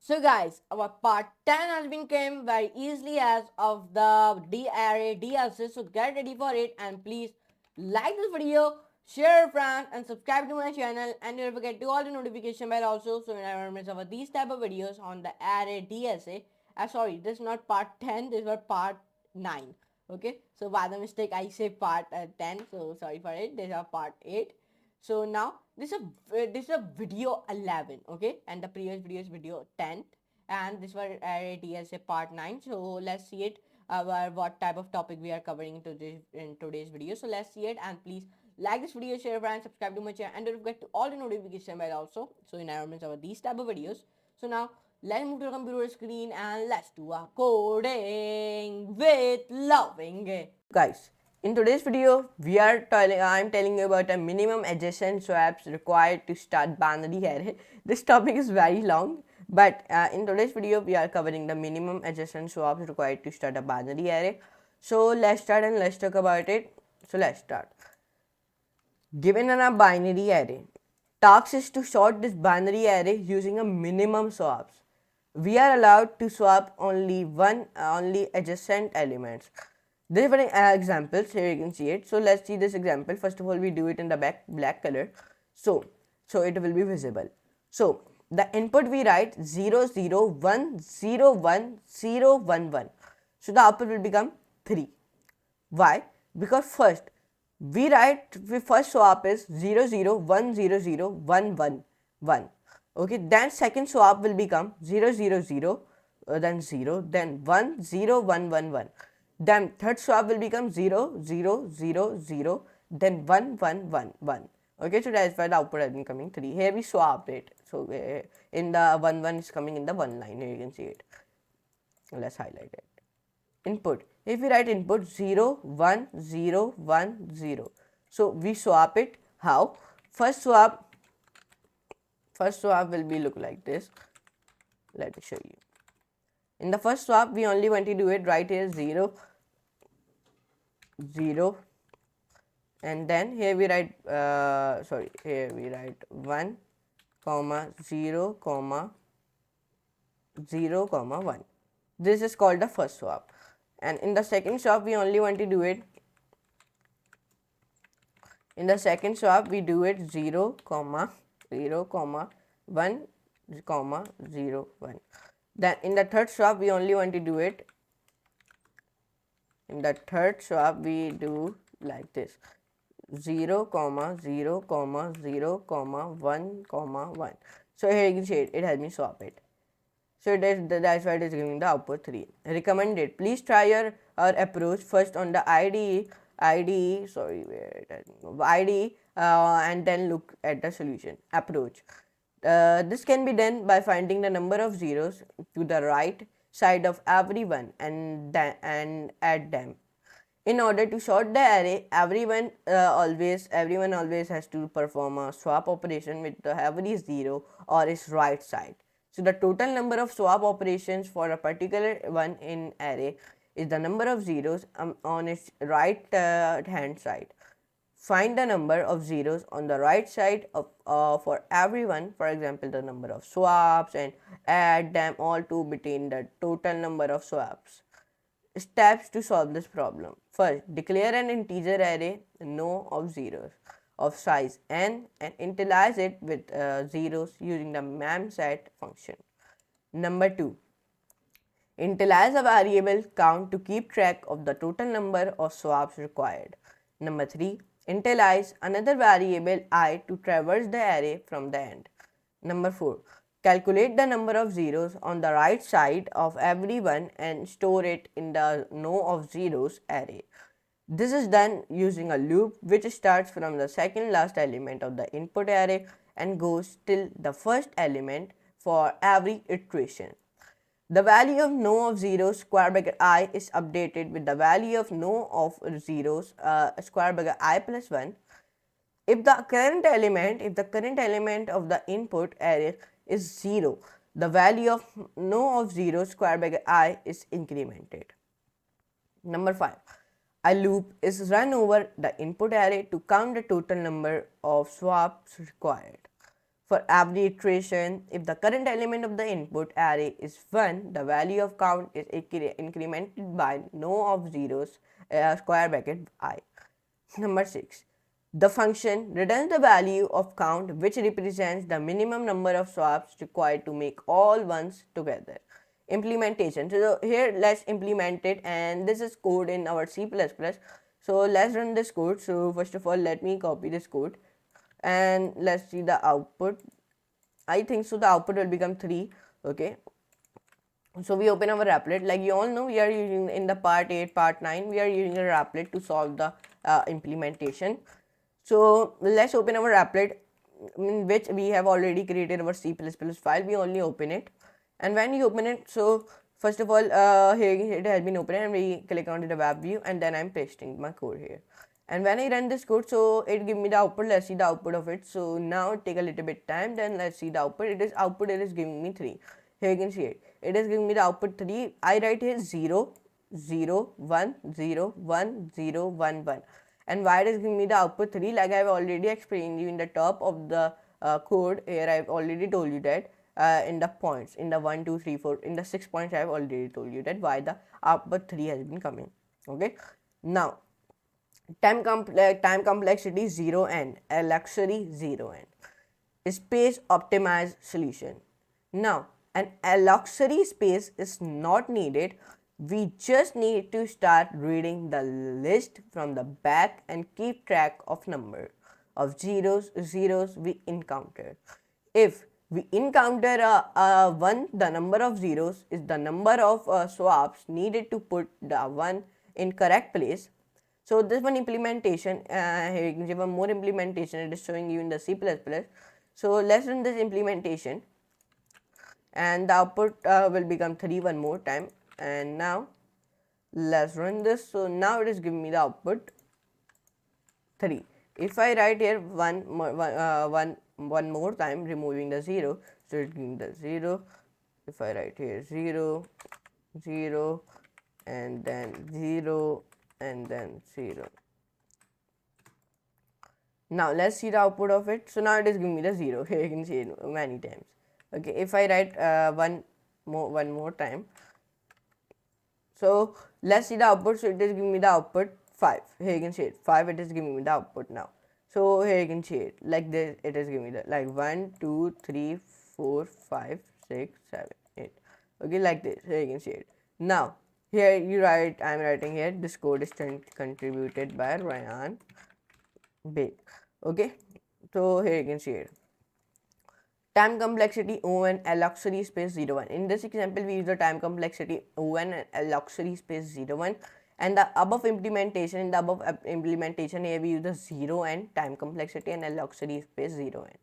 So guys, our part 10 has been came very easily as of the Array Dsa. So get ready for it and please like this video, share friends and subscribe to my channel and don't forget to all the notification bell also so you never miss our these type of videos on the Array Dsa. Sorry, this is not part 10, this was part 9. Okay, so by the mistake I say part 10, so sorry for it. This is part 8. So now this is a video 11, okay, and the previous video is video 10, and this was Array Dsa part 9. So let's see it, what type of topic we are covering in today's video. So let's see it, and please like this video, share and subscribe to my channel, and don't forget to all the notification bell also so you never miss our these type of videos. So now let's move to the computer screen and let's do a coding with loving. Guys, in today's video, I'm telling you about a minimum adjacent swaps required to start binary array. This topic is very long, but in today's video, we are covering the minimum adjacent swaps required to start a binary array. So let's start and let's talk about it. So let's start. Given a binary array, task is to sort this binary array using a minimum swaps. We are allowed to swap only adjacent elements. There are examples here, you can see it. So let's see this example. First of all, we do it in the black color, so it will be visible. So the input we write 0 0 1 0 1 0 1 1. So the output will become 3. Why? Because first swap is 0 0 1 0 0 1 1 1. Okay, then second swap will become 0 0 0, then 0, then 1 0 1 1 1. Then third swap will become 0 0 0 0, then 1 1 1 1. Okay, so that's why the output has been coming 3. Here we swapped it. So in the 1 1 is coming in the 1 line. Here you can see it. Let's highlight it. Input. If we write input 0 1 0 1 0, so we swap it. How? First swap will be look like this. Let me show you. In the first swap, we only want to do it right here 0 0, and then here we write here we write 1 comma 0 comma 0 comma 1. This is called the first swap. And in the second swap, we only want to do it. In the second swap, we do it 0 comma 0 comma 1 comma 0 1. Then in the third swap, we only want to do it. In the third swap, we do like this 0 comma 0 comma 0 comma 1 comma 1. So here you can see it has been swapped. So that's why it is giving the output 3. Recommended. Please try your approach first on the IDE, and then look at the solution approach. This can be done by finding the number of zeros to the right side of every one and add them. In order to sort the array, everyone always has to perform a swap operation with the every zero or its right side. So the total number of swap operations for a particular one in array is the number of zeros on its right hand side. Find the number of zeros on the right side of for everyone, for example the number of swaps, and add them all to obtain the total number of swaps. Steps to solve this problem. First, declare an integer array no of zeros of size n and initialize it with zeros using the memset function. Number 2, initialize a variable count to keep track of the total number of swaps required. Number 3, initialize another variable I to traverse the array from the end. Number 4, calculate the number of zeros on the right side of every one and store it in the no of zeros array. This is done using a loop which starts from the second last element of the input array and goes till the first element for every iteration. The value of no of zeros square bracket I is updated with the value of no of zeros square bracket I plus 1. If the current element of the input array is 0, the value of no of 0 square bracket I is incremented. Number 5, a loop is run over the input array to count the total number of swaps required. For every iteration, if the current element of the input array is 1, the value of count is incremented by no of zeros, square bracket I. Number 6. The function returns the value of count, which represents the minimum number of swaps required to make all ones together. Implementation. So here let's implement it, and this is code in our C++. So let's run this code. So first of all, let me copy this code and let's see the output. I think so the output will become 3. Okay, so we open our applet. Like you all know, we are using in the part 8, part 9, we are using a applet to solve the implementation. So let's open our applet, in which we have already created our C++ file. We only open it, and when you open it, so first of all, here it has been opened, and we click on the web view, and then I'm pasting my code here. And when I run this code, so it give me the output. Let's see the output of it. So now take a little bit time, then let's see the output. It is giving me 3. Here you can see it. It is giving me the output 3. I write here 0, 0, 1, 0, 1, 0, 1, 1. And why it is giving me the output 3? Like I've already explained you in the top of the code. Here I've already told you that in the points, in the 1, 2, 3, 4, in the 6 points, I've already told you that why the output 3 has been coming. Okay. Now, time complexity 0n, a luxury 0n. Space optimized solution. Now, an luxury space is not needed. We just need to start reading the list from the back and keep track of number of zeros we encounter. If we encounter a 1, the number of zeros is the number of swaps needed to put the 1 in correct place. So this one implementation, here you can give a more implementation, it is showing you in the C++. So let's run this implementation, and the output will become 3 one more time. And now let's run this. So now it is giving me the output 3. If I write here one more time, removing the 0, so it gives the 0. If I write here 0, 0, and then 0, and then 0. Now let's see the output of it. So now it is giving me the 0. Here you can see it many times. Okay, if I write one more time, so let's see the output. So it is giving me the output 5. Here you can see it 5. It is giving me the output now. So here you can see it like this. It is giving me the like 1, 2, 3, 4, 5, 6, 7, 8. Okay, like this. Here you can see it. Now here you write. I'm writing here. This code is contributed by Ryan Bake. Okay, so here you can see it. Time complexity O1, a luxury space 01. In this example, we use the time complexity O1 and a luxury space 01. And the above implementation, here we use the 0 and time complexity and a luxury space 0n.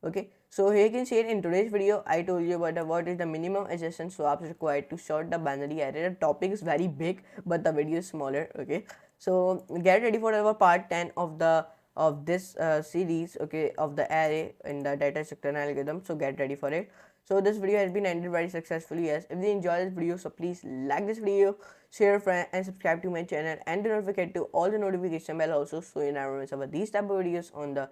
Okay, so here you can see it. In today's video, I told you about what is the minimum adjacent swaps required to sort the binary array. The topic is very big, but the video is smaller. Okay, so get ready for our part 10 of this series, okay, of the array in the data structure algorithm. So get ready for it. So this video has been ended very successfully. Yes, if you enjoy this video, so please like this video, share, friend, and subscribe to my channel, and do not forget to all the notification bell also, so you never miss about these type of videos on the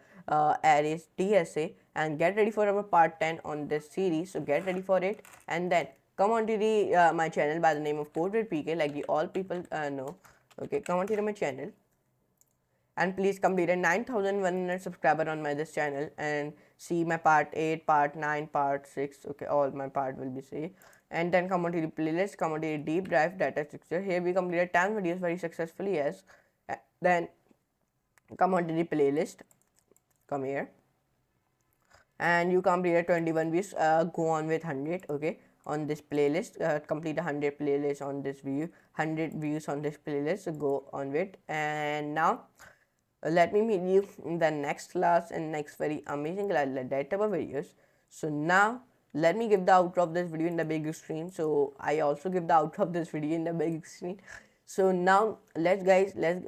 arrays DSA. And get ready for our part 10 on this series. So get ready for it, and then come on to the my channel by the name of CodeWithPk, like you all people know. Okay, come on to my channel, and please complete a 9,100 subscriber on my this channel and see my part 8, part 9, part 6. Okay, all my part will be see. And then come on to the playlist, come on to the deep dive data structure. Here we completed 10 videos very successfully. Yes, then come on to the playlist, come here, and you completed 21 views. Go on with 100. Okay, on this playlist, complete 100 playlists on this view, 100 views on this playlist. So go on with. And now let me meet you in the next class and next very amazing data type of videos. So now let me give the outro of this video in the big screen. So I also give the outro of this video in the big screen. So now let's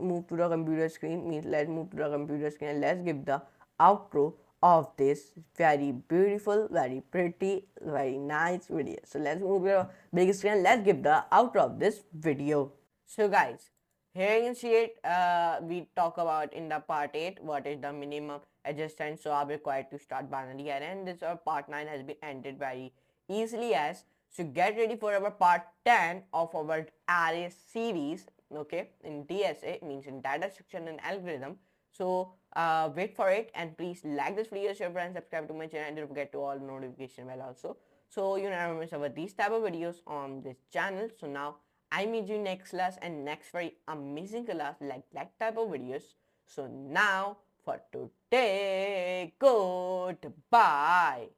move to the computer screen. Let's move to the computer screen and let's give the outro of this very beautiful, very pretty, very nice video. So let's move to the big screen and let's give the outro of this video. So guys, here you can see it. We talk about in the part 8 what is the minimum adjustments, so I'm required to start binary array, and this part 9 has been ended very easily as. So get ready for our part 10 of our array series, okay, in DSA, means in data structure and algorithm. So wait for it, and please like this video, share, and subscribe to my channel, and don't forget to all notification bell also, so you never miss about these type of videos on this channel. So now I meet you next class and next very amazing class like that type of videos. So now for today, goodbye.